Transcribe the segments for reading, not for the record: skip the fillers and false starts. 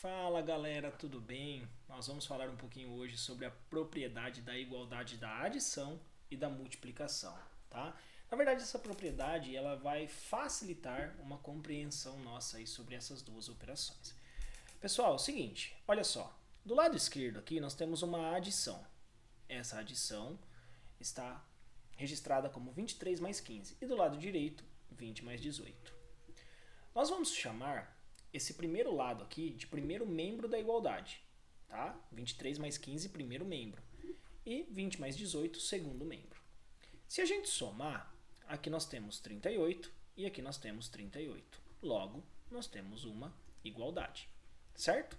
Fala galera, tudo bem? Nós vamos falar um pouquinho hoje sobre a propriedade da igualdade da adição e da multiplicação, tá? Na verdade, essa propriedade ela vai facilitar uma compreensão nossa aí sobre essas duas operações. Pessoal, é o seguinte, olha só, do lado esquerdo aqui nós temos uma adição. Essa adição está registrada como 23 mais 15 e do lado direito 20 mais 18. Nós vamos chamar esse primeiro lado aqui de primeiro membro da igualdade, tá? 23 mais 15, primeiro membro. E 20 mais 18, segundo membro. Se a gente somar, aqui nós temos 38 e aqui nós temos 38. Logo, nós temos uma igualdade, certo?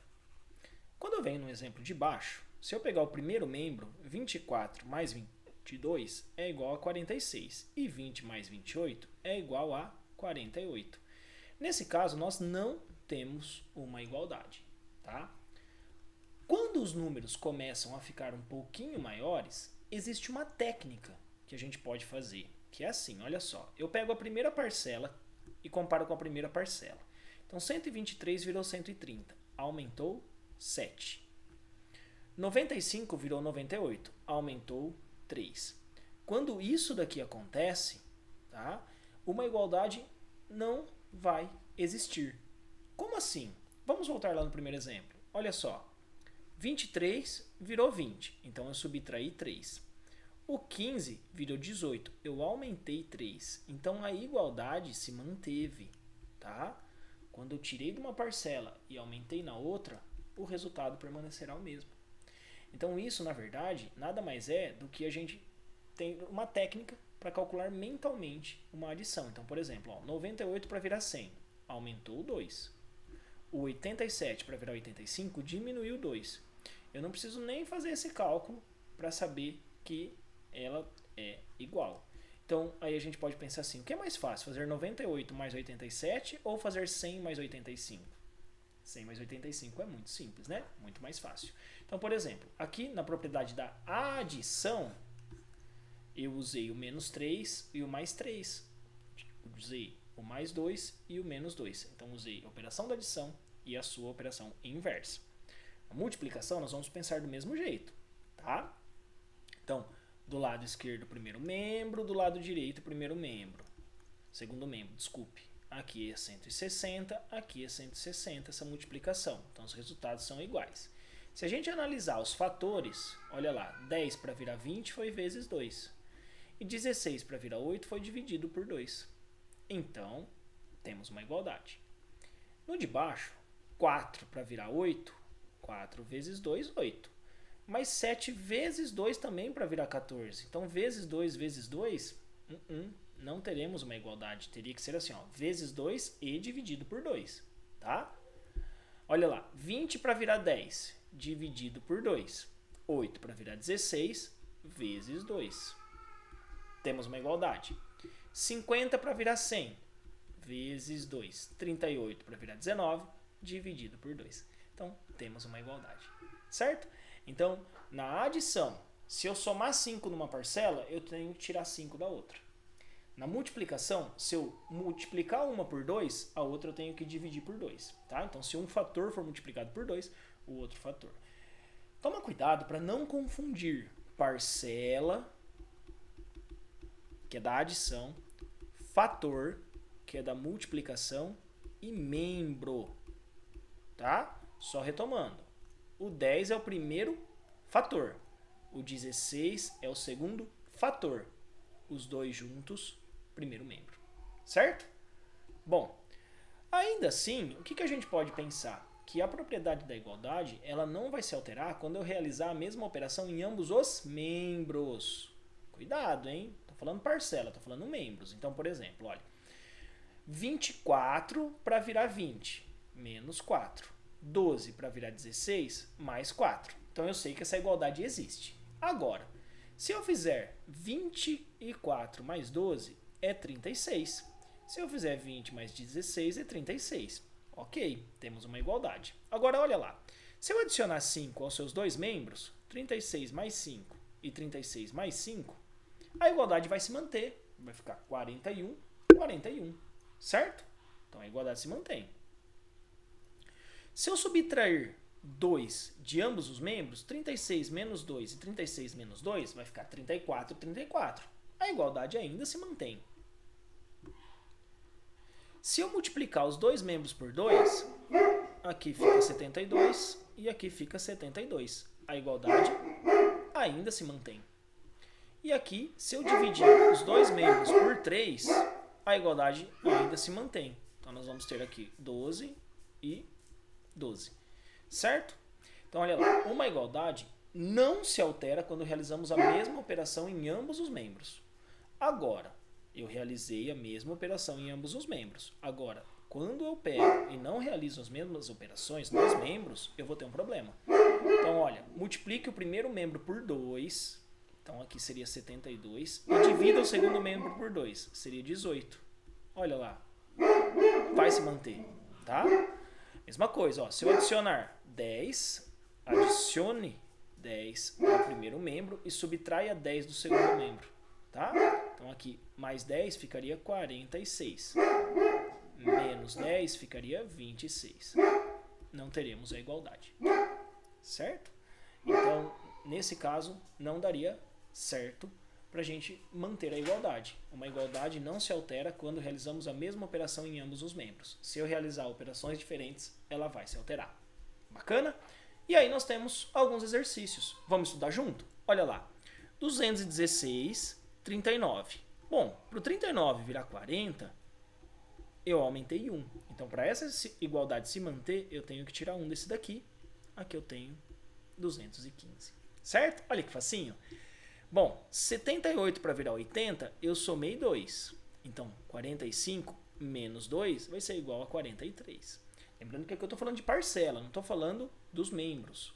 Quando eu venho no exemplo de baixo, se eu pegar o primeiro membro, 24 mais 22 é igual a 46 e 20 mais 28 é igual a 48. Nesse caso, nós não temos uma igualdade, tá? Quando os números começam a ficar um pouquinho maiores, existe uma técnica que a gente pode fazer, que é assim, olha só, eu pego a primeira parcela e comparo com a primeira parcela. Então, 123 virou 130, aumentou 7. 95 virou 98, aumentou 3. Quando isso daqui acontece, tá? Uma igualdade não vai existir. Como assim? Vamos voltar lá no primeiro exemplo. Olha só. 23 virou 20, então eu subtraí 3. O 15 virou 18, eu aumentei 3. Então a igualdade se manteve, tá? Quando eu tirei de uma parcela e aumentei na outra, o resultado permanecerá o mesmo. Então isso, na verdade, nada mais é do que a gente tem uma técnica para calcular mentalmente uma adição. Então, por exemplo, 98 para virar 100, aumentou 2. O 87 para virar 85 diminuiu 2. Eu não preciso nem fazer esse cálculo para saber que ela é igual. Então, aí a gente pode pensar assim, o que é mais fácil, fazer 98 mais 87 ou fazer 100 mais 85? 100 mais 85 é muito simples, né? Muito mais fácil. Então, por exemplo, aqui na propriedade da adição, eu usei o menos 3 e o mais 3. Usei o mais 2 e o menos 2. Então, usei a operação da adição e a sua operação inversa. A multiplicação, nós vamos pensar do mesmo jeito, tá? Então, do lado esquerdo, primeiro membro, do lado direito, primeiro membro. Segundo membro, desculpe. Aqui é 160, aqui é 160, essa multiplicação. Então, os resultados são iguais. Se a gente analisar os fatores, olha lá, 10 para virar 20 foi vezes 2. E 16 para virar 8 foi dividido por 2. Então, temos uma igualdade. No de baixo, 4 para virar 8, 4 vezes 2, 8. Mas 7 vezes 2 também para virar 14. Então, vezes 2 vezes 2, não teremos uma igualdade. Teria que ser assim, vezes 2 e dividido por 2. Tá? Olha lá, 20 para virar 10, dividido por 2. 8 para virar 16, vezes 2. Temos uma igualdade. 50 para virar 100, vezes 2. 38 para virar 19, dividido por 2. Então, temos uma igualdade. Certo? Então, na adição, se eu somar 5 numa parcela, eu tenho que tirar 5 da outra. Na multiplicação, se eu multiplicar uma por 2, a outra eu tenho que dividir por 2. Tá? Então, se um fator for multiplicado por 2, o outro fator. Toma cuidado para não confundir parcela, que é da adição, fator, que é da multiplicação, e membro. Tá? Só retomando. O 10 é o primeiro fator. O 16 é o segundo fator. Os dois juntos, primeiro membro. Certo? Bom, ainda assim, o que a gente pode pensar? Que a propriedade da igualdade ela não vai se alterar quando eu realizar a mesma operação em ambos os membros. Cuidado, hein? Estou falando parcela, estou falando membros. Então, por exemplo, olha, 24 para virar 20, menos 4. 12 para virar 16, mais 4. Então, eu sei que essa igualdade existe. Agora, se eu fizer 24 mais 12, é 36. Se eu fizer 20 mais 16, é 36. Ok, temos uma igualdade. Agora, olha lá. Se eu adicionar 5 aos seus dois membros, 36 mais 5 e 36 mais 5, a igualdade vai se manter. Vai ficar 41, 41. Certo? Então, a igualdade se mantém. Se eu subtrair 2 de ambos os membros, 36 menos 2 e 36 menos 2 vai ficar 34, 34. A igualdade ainda se mantém. Se eu multiplicar os dois membros por 2, aqui fica 72 e aqui fica 72. A igualdade ainda se mantém. E aqui, se eu dividir os dois membros por 3, a igualdade ainda se mantém. Então, nós vamos ter aqui 12 e 12. Certo? Então, olha lá. Uma igualdade não se altera quando realizamos a mesma operação em ambos os membros. Agora, eu realizei a mesma operação em ambos os membros. Agora, quando eu pego e não realizo as mesmas operações nos membros, eu vou ter um problema. Então, olha, multiplique o primeiro membro por 2. Então, aqui seria 72. E divida o segundo membro por 2. Seria 18. Olha lá. Vai se manter, tá? Mesma coisa, ó. Se eu adicionar 10, adicione 10 ao primeiro membro e subtraia 10 do segundo membro, tá? Então, aqui, mais 10 ficaria 46. Menos 10 ficaria 26. Não teremos a igualdade. Certo? Então, nesse caso, não daria certo para a gente manter a igualdade. Uma igualdade não se altera quando realizamos a mesma operação em ambos os membros. Se eu realizar operações diferentes, ela vai se alterar. Bacana? E aí nós temos alguns exercícios. Vamos estudar junto? Olha lá. 216, 39. Bom, para o 39 virar 40, eu aumentei 1. Então, para essa igualdade se manter, eu tenho que tirar 1 desse daqui. Aqui eu tenho 215. Certo? Olha que facinho. Bom, 78 para virar 80, eu somei 2. Então, 45 menos 2 vai ser igual a 43. Lembrando que aqui eu estou falando de parcela, não estou falando dos membros.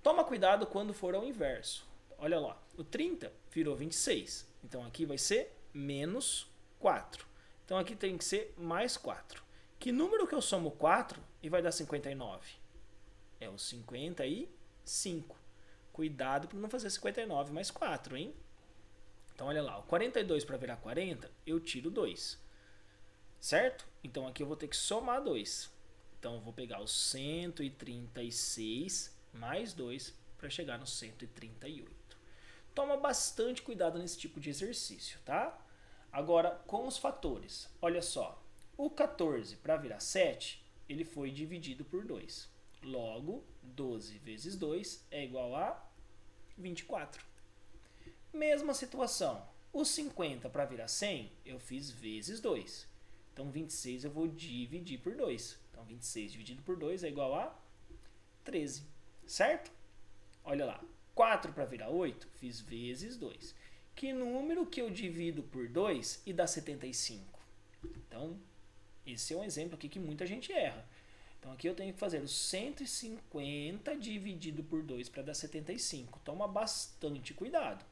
Toma cuidado quando for ao inverso. Olha lá, o 30 virou 26. Então, aqui vai ser menos 4. Então, aqui tem que ser mais 4. Que número que eu somo 4 e vai dar 59? É o 55. Cuidado para não fazer 59 mais 4, hein? Então, olha lá. O 42 para virar 40, eu tiro 2. Certo? Então, aqui eu vou ter que somar 2. Então, eu vou pegar os 136 mais 2 para chegar no 138. Toma bastante cuidado nesse tipo de exercício, tá? Agora, com os fatores. Olha só. O 14 para virar 7, ele foi dividido por 2. Logo, 12 vezes 2 é igual a 24. Mesma situação. O 50 para virar 100, eu fiz vezes 2. Então, 26 eu vou dividir por 2. Então, 26 dividido por 2 é igual a 13. Certo? Olha lá. 4 para virar 8, fiz vezes 2. Que número que eu divido por 2 e dá 75? Então, esse é um exemplo aqui que muita gente erra. Então, aqui eu tenho que fazer o 150 dividido por 2 para dar 75. Toma bastante cuidado.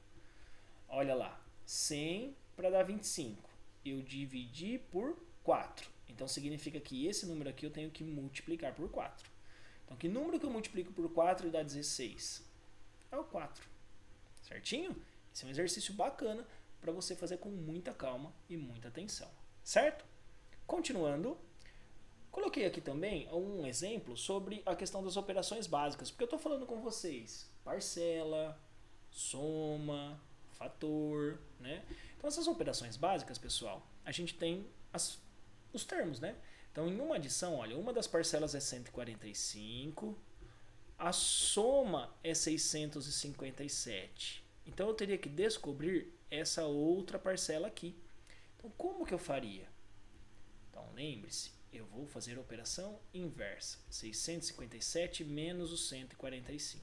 Olha lá. 100 para dar 25. Eu dividi por 4. Então, significa que esse número aqui eu tenho que multiplicar por 4. Então, que número que eu multiplico por 4 e dá 16? É o 4. Certinho? Esse é um exercício bacana para você fazer com muita calma e muita atenção. Certo? Continuando. Coloquei aqui também um exemplo sobre a questão das operações básicas, porque eu estou falando com vocês parcela, soma, fator, né? Então, essas operações básicas, pessoal, a gente tem os termos, né? Então, em uma adição, olha, uma das parcelas é 145, a soma é 657. Então, eu teria que descobrir essa outra parcela aqui. Então, como que eu faria? Então, lembre-se. Eu vou fazer a operação inversa. 657 menos o 145.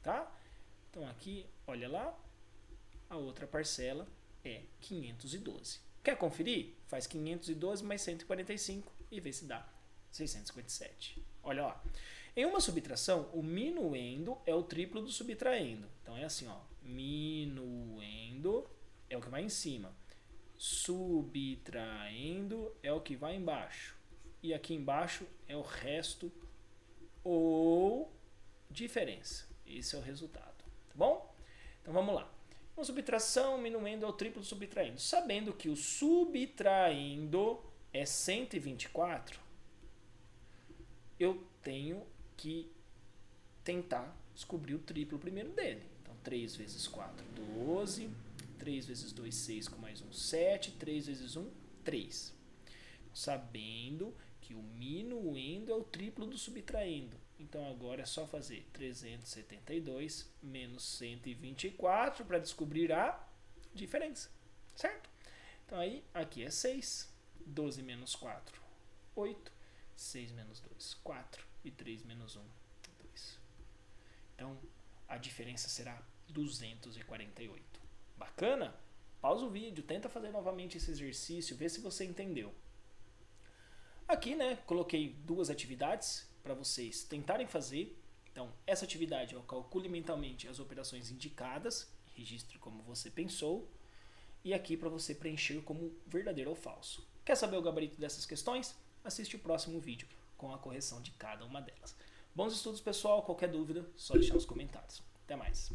Tá? Então, aqui, olha lá. A outra parcela é 512. Quer conferir? Faz 512 mais 145 e vê se dá 657. Olha lá. Em uma subtração, o minuendo é o triplo do subtraendo. Então, é assim, ó. Minuendo é o que vai em cima. Subtraindo é o que vai embaixo. E aqui embaixo é o resto ou diferença. Esse é o resultado. Tá bom? Então vamos lá. Uma subtração, minuendo é o triplo do subtraindo. Sabendo que o subtraindo é 124, eu tenho que tentar descobrir o triplo primeiro dele. Então, 3 vezes 4, 12. 3 vezes 2, 6, com mais 1, 7. 3 vezes 1, 3. Sabendo que o minuendo é o triplo do subtraendo. Então, agora é só fazer 372 menos 124 para descobrir a diferença. Certo? Então, aí, aqui é 6. 12 menos 4, 8. 6 menos 2, 4. E 3 menos 1, 2. Então, a diferença será 248. Bacana? Pausa o vídeo, tenta fazer novamente esse exercício, vê se você entendeu. Aqui, né, coloquei 2 atividades para vocês tentarem fazer. Então, essa atividade eu calcule mentalmente as operações indicadas, registre como você pensou, e aqui para você preencher como verdadeiro ou falso. Quer saber o gabarito dessas questões? Assiste o próximo vídeo com a correção de cada uma delas. Bons estudos, pessoal. Qualquer dúvida, só deixar nos comentários. Até mais.